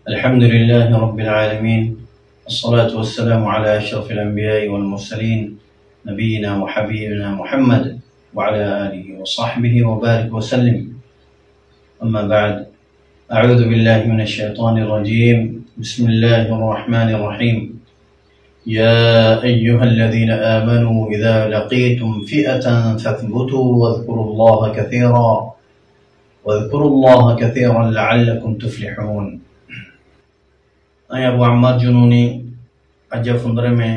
الحمد لله رب العالمين، الصلاة والسلام على أشرف الأنبياء والمرسلين نبينا وحبيبنا محمد وعلى آله وصحبه وبارك وسلم. أما بعد، أعوذ بالله من الشيطان الرجيم. بسم الله الرحمن الرحيم. يا أيها الذين آمنوا إذا لقيتم فئة فاثبتوا واذكروا الله كثيرا لعلكم تفلحون. أبو عمار جنوني أجا فندر में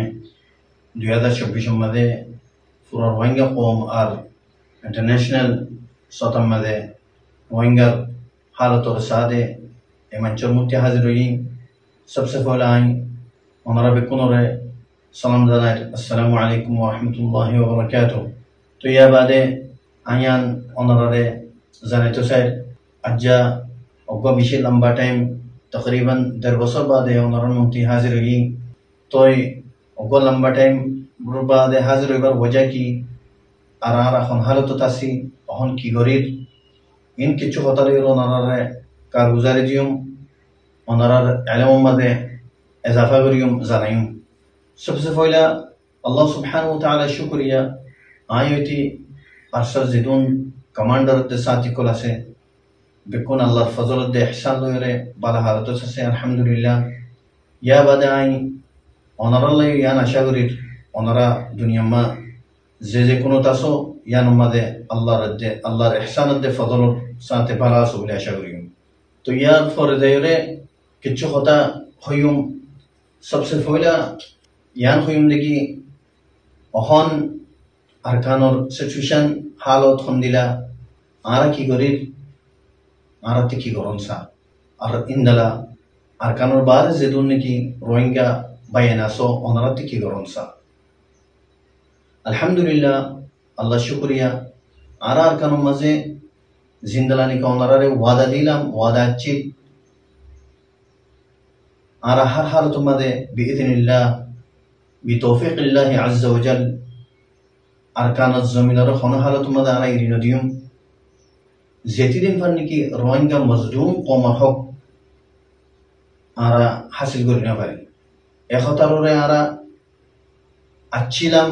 2024 मध्ये पूरा रोहिंग्या قوم और इंटरनेशनल सतम मध्ये रोहिंग्या हालत और सादे एमंचर मुत्या हाजिर हुई। सबसे पहले आई हमारा बेकुनोरे सलाम दानार अस्सलामु अलैकुम व रहमतुल्लाहि व बरकातुह। तो यह बादे आयान ओनरे जाने तो सर अज्जा ओगा बिशे लंबा टाइम तकरीबन 10 बছর বাদে ওনার মুক্তি হাজির হই। তো ওগো লম্বা টাইম বাদে হাজির হইবার वजह কি আর আর এখন হালত তাসি এখন কি গরির ইন কিছু হতারে ওনারে কারগুজারি দিম ওনার ইলম মধ্যে ইজাফা করিম জানাইম। सबसे पहला अल्लाह सुब्हानहु व तआला शुक्रिया आयती अरशद जिदुन कमांडर दे साथी कोलासे बेकुन अल्लाह फजल दे ihsan लोरे बाला हालत से अल्हम्दुलिल्लाह। या बादे आई ओनरल्ले या नशागरिर ओनरा दुनिया में जे कोनो तासो या नमादे अल्लाह ihsan दे फजल साथे बाला सुबले आशागरिम। तो या फर देरे किछु होता होयुम। सबसे पहला यान होयुम देखी ओहन अरकानर सिचुएशन हालत हंदिला आरा की गरीर आरती की गरंसा और इंदला अरकानर बार जेदुन की रोहिंग्या बयानासो ओनरती की गरंसा। अल्हम्दुलिल्लाह अल्लाह शुक्रिया आरा अरकानर मजे जिंदलानी का ओनरारे वादा दिलाम वादा अच्छी आरा हर हालत मदे बिइذनिल्लाह बितौफीक़िल्लाह अज़्ज़ा व जल अरकान ज़मीनर खन हालत मदे आरा इरिनदियम जेती दिन फन्नी की रोहिंग्या मजलूम कौम हक आरा हासिल करिना पारी एखतारोरे आरा अच्छीलाम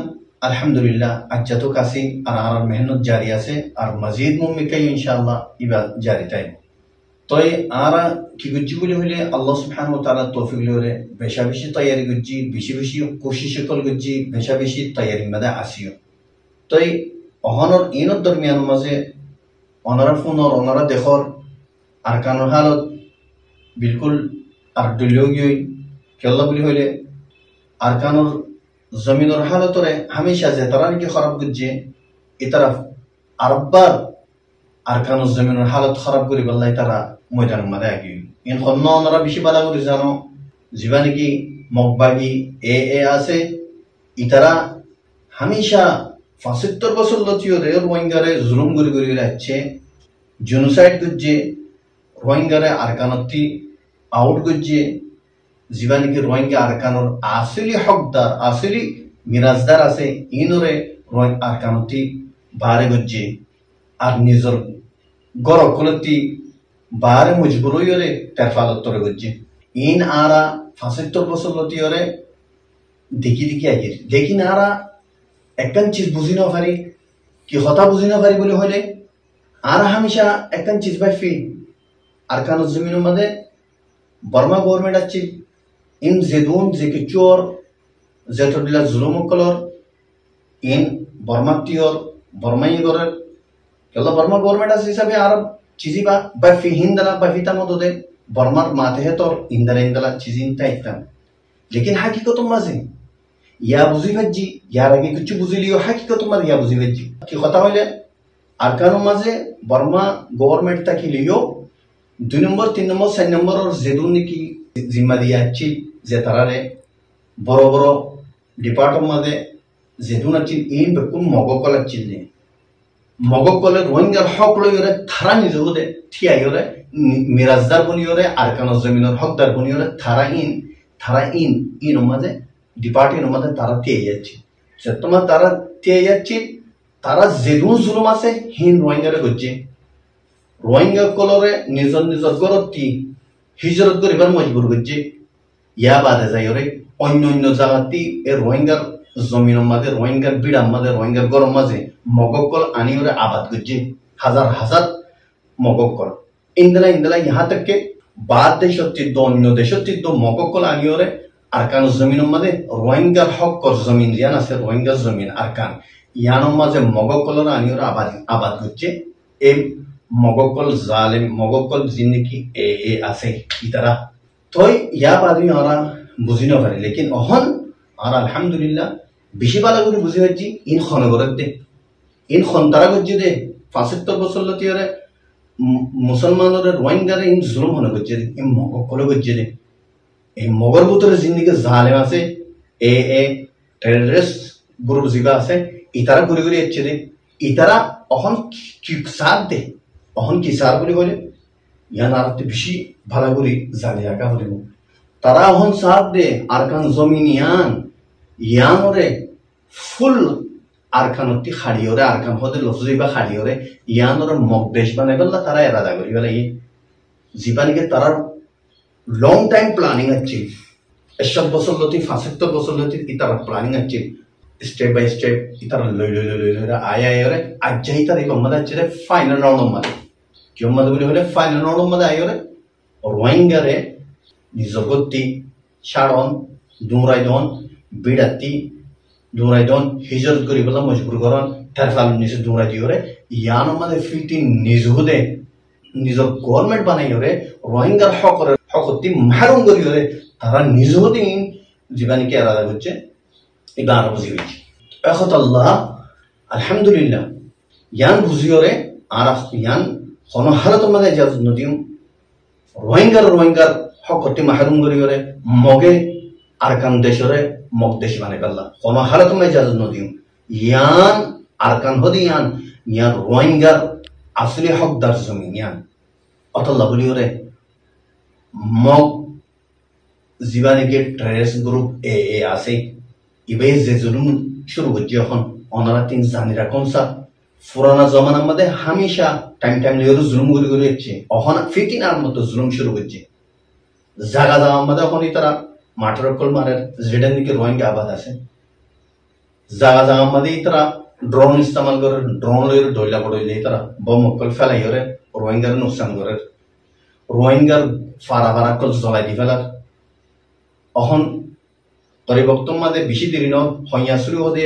अल्हम्दुलिल्लाह अच्छा तो कासी आरा मेहनत जारी आसे और मजीद मुमकिन इंशाअल्लाह इबा जारी टाइम। तो आरा की गुज्जी बोले होले अल्लाह सुब्हानहु व तआला तौफीक लोरे बेशा बेशी तैयारी गुज्जी बेशी बेशी कोशिश कल गुज्जी बेशा बेशी तैयारी मदा आसियो। तो अहनर इनर दरमियान मजे ओनरा फोन और ओनरा देखर अरकानर हालत बिल्कुल अर्दुलियोगी केल्ला बोले होले अरकानर जमीनर हालत रे हमेशा जेतरान की खराब गुज्जे इतरफ अरबार अरकानर जमीनर हालत खराब करी बल्लाई तारा मैदान मदा आगी इन खन्ना ओनरा बिशी बाला करी जानो जीवानी की मकबागी ए आसे इतरा हमेशा 75 বছর লতিও রে রোহিঙ্গারে জুলুম করি করি রাখছে জেনোসাইড করছে রোহিঙ্গারে আরকানতি আউট করছে জীবানী কি রোহিঙ্গা আরকানর আসলি হকদার আসলি মিরাজদার আছে ইনরে আরকানতি বারে করছে আর নিজর গরকলতি বারে মজবুর হইরে তেরফালত তরে করছে ইন আরা 75 বছর লতিও রে দেখি দেখি আগির দেখি না আরা একখান चीज बुझी ना पारी कि हता बुझी ना पारी बोले होले आरा हमेशा एकखान चीज बाफी अरकान जमीन मदे बर्मा गवर्नमेंट अच्छी इन जेदून जेके चोर जेटोडिला जुलुम कलर इन बर्मा तियोर बर्माई गरे केला बर्मा गवर्नमेंट अस हिसाबे आरा चीजी बा बाफी हिंदला बाफीता मदोदे बर्मार माथे है तोर इंदला चीजिन ताइता लेकिन हकीकत मजे या बुझी भज्जी यार आगे कुछ बुझी लियो हकीकत मर या बुझी भज्जी कि কথা হইলে আরকানো মাঝে বর্মা গভর্নমেন্ট তাকি লিयो 2 নম্বর 3 নম্বর 4 নম্বর और जेदुन की जिम्मेदारी अच्छी जे तरारे बड़ो बड़ो डिपार्टमेंट मादे जेदुन अच्छी इन बेकुन मगोकल अच्छी ने मगोकल रोहिंग्या हक लयोरे थारा निजोदे थिया योरे मिराजदार बनियोरे आरकानो जमीनर हकदार बनियोरे थारा इन मादे डिपार्टमेंट मध्य तारा तेयाची जतमा तारा तेयाची तारा जेदुन जुलुम आसे हिन रोहिंग्या रे गज्जे रोहिंग्या कलरे निजर निजर गरती হিজরত করিবার মজবুর করছে ইয়া বাদে যাই ওরে অন্য অন্য জায়গাতে এ রোহিঙ্গার জমিনের মাঝে রোহিঙ্গার বিড়ার মাঝে রোহিঙ্গার গরম মাঝে মগকল আনি ওরে আবাদ করছে হাজার হাজার মগকল ইন্দলা ইহা থেকে বাদ দেশত্ব অন্য দেশত্ব মগকল আনি ওরে আরকান জমিনের মাঝে রোহিঙ্গার হকর জমিন ইয়ান আছে রোহিঙ্গার জমিন আরকান ইয়ানোর মাঝে মগকলর আনি ওরে আবাদ করছে এই মগকল জালেম মগকল জিন্দিগি এ আছে ইতারা তই ইয়া বাদি ওরা বুঝি না পারে লেকিন অহন আর আলহামদুলিল্লাহ বেশি ভালো করে বুঝি পাচ্ছি ইন খনগরের দে ইন খন্তারা করছে দে ৭৫ বছর লতি ওরে মুসলমানের রোহিঙ্গারে ইন জুলুম হনে করছে দে ইন মগকলে করছে দে এই মগর ভিতরে জিন্দিগি জালেম আছে এ টেররিস্ট গ্রুপ জিবা আছে ইতারা ঘুরে ঘুরে যাচ্ছে দে ইতারা অহন কি সাথ দে অহন কি সার বলে বলে ইয়ান আর বেশি ভালো করে জানি আঁকা হলে তারা অহন সাথ দে আরকান জমিন ইয়ান ওরে ফুল আরকানতি খাড়ি ওরে আরকান হতে লফজি বা খাড়ি ওরে ইয়ান ওরে মকদেশ বানাই বললা তারা এরাদা করি বলে এই জীবানিকে তারা লং টাইম প্ল্যানিং আছে ৭০ বছর লতি ৭৫ বছর লতি ইতারা প্ল্যানিং আছে স্টেপ বাই স্টেপ ইতারা লই আয় ওরে আজ যাই তার এই গম্মাদ আছে ফাইনাল রাউন্ড মাঝে কি মাঝে বলে হলে ফাইনাল রাউন্ড মাঝে আয় ওরে রোহিঙ্গারে জগত্তি সারণ দুরাইদন বিড়াতি দুরাইদন হিজরত করি বলা মজবুর করন তার ফাল নিচে দুরাই দিওরে ইয়ানোর মাঝে ফিটি নিজ হুদে নিজের গভর্নমেন্ট বানাই ওরে রোহিঙ্গার হকতি মারুম করি ওরে তারা নিজ হুদে জীবানীকে আলাদা করছে এটা আরো বুঝি হয়েছে এখন আল্লাহ আলহামদুলিল্লাহ ইয়ান বুঝি ওরে আর ইয়ান কোন হালত মাঝে ইজাজত নদিম রোহিঙ্গার হকতি মাহরুম করি ওরে মগে আরকান দেশরে মগ দেশ বানাই পারলা কোন হালত মাঝে ইজাজত নদিম ইয়ান আরকান হদি ইয়ান রোহিঙ্গার আসলে হকদার জমিন ইয়ান অতল্লা বলি ওরে মগ জীবানীকে টেররিস্ট গ্রুপ এ আছে ইবে যে জুলুম শুরু করছে এখন ওনারা তিন জানি রাখুন সা পুরানা জমানার মধ্যে হামেশা টাইম লিওর জুলুম করে যাচ্ছে এখন ফিটিনার মতো জুলুম শুরু করছে জাগা জামার মধ্যে এখন তারা মাঠের কল মারের যেটার দিকে রোহিঙ্গা আবাদ আছে জাগা জামার মধ্যে তারা ড্রোন ইস্তেমাল করে ড্রোন লইরে ডইলা বড়ইলে তারা বম কল ফেলাই ওরে রোহিঙ্গার নুকসান করে রোহিঙ্গার ফারা কল জ্বলাই দি ফেলার এখন পরিবর্তন মাঝে বেশি দেরি ন হইয়া শুরু হতে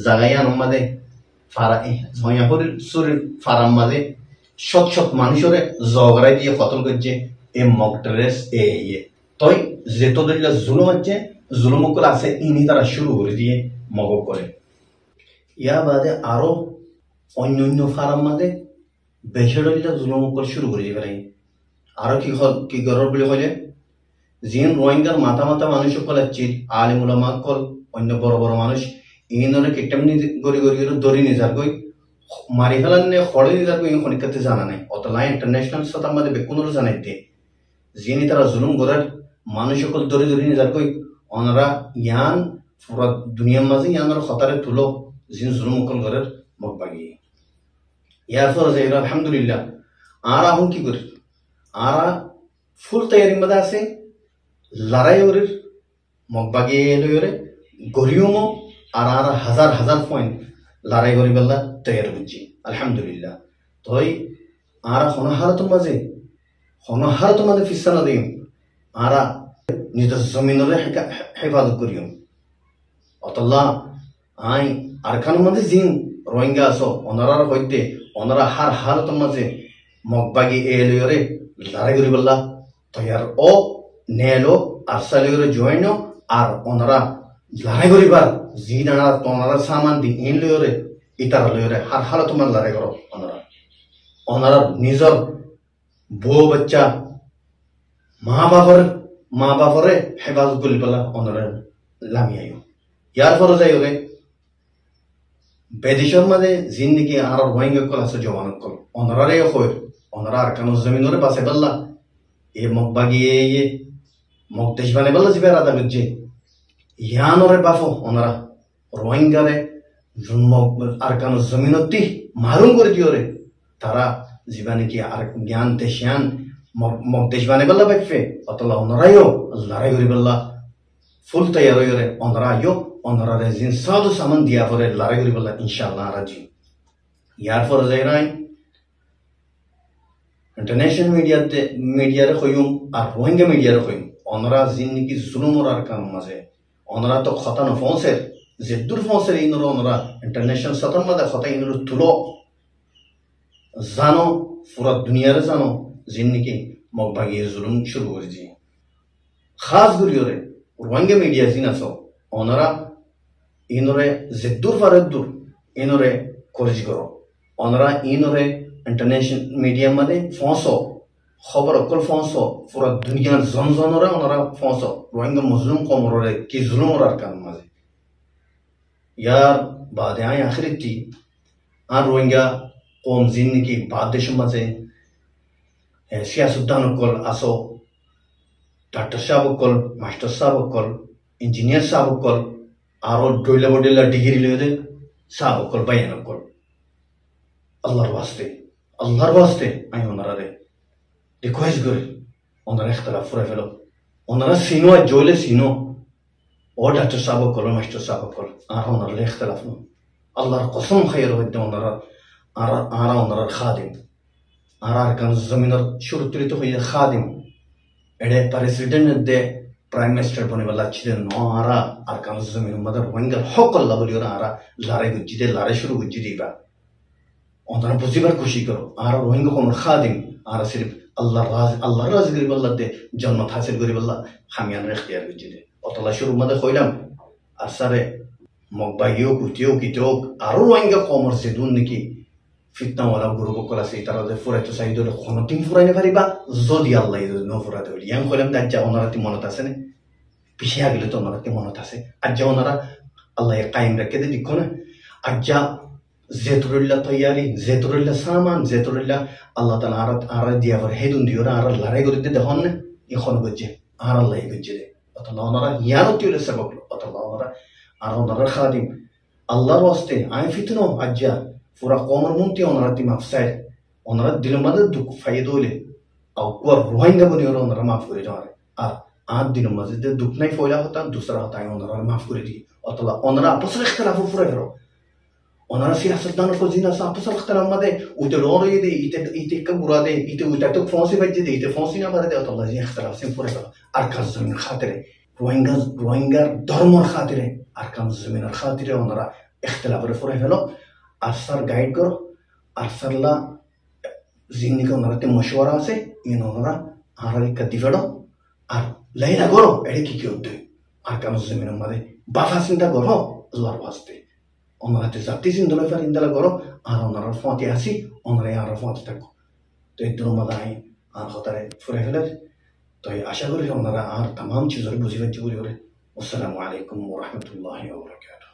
জাগাই আনম মাঝে ফারা হইয়া শরীর ফারাম মাঝে শত মানুষরে জগড়াই দিয়ে কতল করছে এ মক টেরেস তই যেত দলিলা জুলুম হচ্ছে জুলুম আছে ইনি তারা শুরু করে দিয়ে মগ করে ইয়া বাদে আরো অন্য ফারাম মাঝে বেশি দলিলা জুলুম শুরু করে দিয়ে আরো কি করার বলে হলে জিন রোহিঙ্গার মাথা মানুষ সকল আছে আলিম উলামা কল অন্য বড় মানুষ ইনরে কেটেমনি গরি দরি নিজার কই মারি ফেলান নে খড়ে নিজার কই খনিকাতে জানা নাই অতলা ইন্টারন্যাশনাল সাথে আমাদের বেকুনর জানাইতে জিনি তারা জুলুম করার মানুষ সকল দরি নিজার কই ওনারা ইয়ান পুরো দুনিয়ার মাঝে ইয়ানর খতারে তুলো জিন জুলুম কল করার মগ বাগি ইয়ার পর যে আলহামদুলিল্লাহ আর এখন কি করি আর ফুল তৈরি মধ্যে আছে লড়াই ওরে মগবাগি লইরে গরিয়মো আর হাজার পয়েন্ট লড়াই করি বেলা তৈরি হচ্ছে আলহামদুলিল্লাহ তই আর হনহারত মাঝে ফিসানা দিম আর নিজের জমিনরে হেফাজত করিম অতল্লা আই আরখান মাঝে জিন রোহিঙ্গা আছো ওনারার হইতে ওনারা হারত মাঝে মগবাগি লইরে লড়াই করি বেলা তৈয়ার ও নেলো আর সালিওরে জয়েন আর ওনারা লড়াই করিবার জি দাঁড়া তোনারা সামান দি ইন লইরে ইতারা লইরে হার তোমার লড়াই করো ওনারা নিজের বউ বাচ্চা মা বাপরে হেফাজত করি পেলা ওনারা লামি আইও ইয়ার পরে যাই ওরে বেদিশর মাঝে জিন্দিগি আর রোহিঙ্গা কল আছে জওয়ান কল ওনারারে হই ওনারা আর কানো জমিনরে বাসে পেলা এ মগবাগি মগদেশ বানাই বললো যে বেড়াদা করছে ইয়ানরে বাফো ওনারা রোহিঙ্গারে আর কানো জমিনতি মারুম করে দিও রে তারা জীবানে কি আর জ্ঞান দেশিয়ান মগ দেশ বানে বেলা বাইফে অতলা অনরাইও লড়াই করি বেলা ফুল তৈয়ার হয়ে অনরা আইও অনরারে জিন সাদু সামান দিয়া পরে লড়াই করি বেলা ইনশাআল্লাহ রাজি ইয়ার পরে যাই নাই ইন্টারন্যাশনাল মিডিয়ারে কইম আর রোহিঙ্গা মিডিয়ারে কইম অনরা জিন নাকি জুলুমর আর কাম মাঝে অনরা তো খতানো ফোনসের যে দূর ফোনসের ইনর অনরা ইন্টারন্যাশনাল সতন মাদে খতা ইনর তুলো জানো পুরা দুনিয়ারে জানো জিন নাকি মগ ভাগিয়ে জুলুম শুরু করে দিয়ে খাস গুলিওরে রোহিঙ্গা মিডিয়া জিন আছো অনরা ইনরে যে দূর পারে দূর ইনরে খরচ করো অনরা ইনরে ইন্টারন্যাশনাল মিডিয়া মাদে ফোঁসো খবর অকল ফোঁসো পুরা দুনিয়ার জনজনরা ওনারা ফোঁসো রোহিঙ্গা মজলুম কমরে কি জুলুম আর কাম মাঝে ইয়ার বাদে আই আখরিতি আর রোহিঙ্গা কম জিন নাকি বাদ দেশের মাঝে সিয়াসুদ্দান অকল আসো ডাক্তার সাহেব অকল মাস্টার সাহেব অকল ইঞ্জিনিয়ার সাহেব অকল আরো ডইলা বডিলা ডিগ্রি লইতে সাহেব অকল বাইন অকল আল্লাহর ওয়াস্তে আমি ওনারে রিকোয়েস্ট করি ওনারা ইখতলাফ করে ফেলো ওনারা সিনো আর জইলে সিনো ও ডাক্তার সাহেব অকল মাস্টার সাহেব অকল আর ওনারা ইখতলাফ নো আল্লাহর কসম খাইর হইতে ওনারা আর ওনারা খাদিম আর কান জমিনের সুরতুলিত হইয়া খাদিম এডে প্রেসিডেন্ট দে প্রাইম মিনিস্টার বনিবাল্লা ছিলেন আরা আর কান জমিন মধ্যে রোহিঙ্গার হক আল্লাহ বলি ওরা আরা লড়াই গুজ্জি দে লড়াই শুরু গুজ্জি দিবা ওনারা বুঝিবার খুশি করো আর রোহিঙ্গা কোন খাদিম আর সির্ফ আল্লাহর রাজ গরিব আল্লাহ দে জন্মত হাসিল গরিব আল্লাহ খামিয়ান এখতিয়ার গুজ্জি দে অতলা শুরু মধ্যে কইলাম আর সারে মগবাগিও কুটিও কিটোক আরো রোহিঙ্গা কমর সেদুন নাকি ফিতনাওয়ালা গুরু বকল আছে তারা যে ফুরাইতে চাইতো কোনোদিন ফুরাইতে পারিবা যদি আল্লাহ ন ফুরাতে হলি ইয়াং কইলাম তার যা ওনারা মনত আছে না পিছিয়ে গেলে তো ওনারা মনত আছে আর যা ওনারা আল্লাহ কায়েম রেখে দিয়ে দিক না আর যা জেতুরুল্লাহ তৈয়ারি জেতুরুল্লাহ সামান জেতুরুল্লাহ আল্লাহ তালা আর দিয়া পরে হেদুন দিও আর লড়াই করে দিতে হন না এখন বুঝছে আর আল্লাহ বুঝছে দে অতলা ওনারা ইয়ারও তিউলে সবক অতলা ওনারা আর ওনারা খাদিম আল্লাহর ওয়াস্তে আমি ফিতনো আজ্জা পুরা কমর মুন্তি ওনারা তি মাফসাইড ওনারা দিলের মধ্যে দুঃখ ফাইদে হলে আর কুয়ার রোহিঙ্গা বনি ওনারা মাফ করে দেওয়ার আর দিলের মাঝে দুঃখ নাই ফয়লা হতা দুসরা হতা ওনারা মাফ করে দিই অতলা ওনারা আপসের ইখতিলাফ ফুরে ফেরো ওনারা সিয়াসতদান को जिना सा आपस इख्तिलाफ मदे उते लोर ये दे इते का बुरा दे इते उते तो फांसी बजे दे इते फांसी ना भरे दे तो अल्लाह जी इख्तिलाफ से पूरे करो अरकान जमीन खातिर रोहिंगा धर्म खातिर अरकान जमीन खातिर ओनारा इख्तिलाफ रे पूरे फेलो असर गाइड करो असरला जिंदगी को ओनारा ते मशवरा से इन ओनारा हाराली कदी फेलो আর লাইলা করো এড়ে কি হতে अरकान जमीन मदे बाफा चिंता करो अल्लाहर वास्ते ওনারা জাতি চিন্তা ইন্দালা করো আর ওনারা ফতে আসি ওনারা আর ফতে থাকো তো এই দুর মধ্যে আই আর হতারে ফুরে ফেলে তো আশা করি ওনারা আর তাম চিজরে বুঝি পাচ্ছি বলি আসসালামু আলাইকুম ওয়া রাহমাতুল্লাহি ওয়া বারাকাতুহু।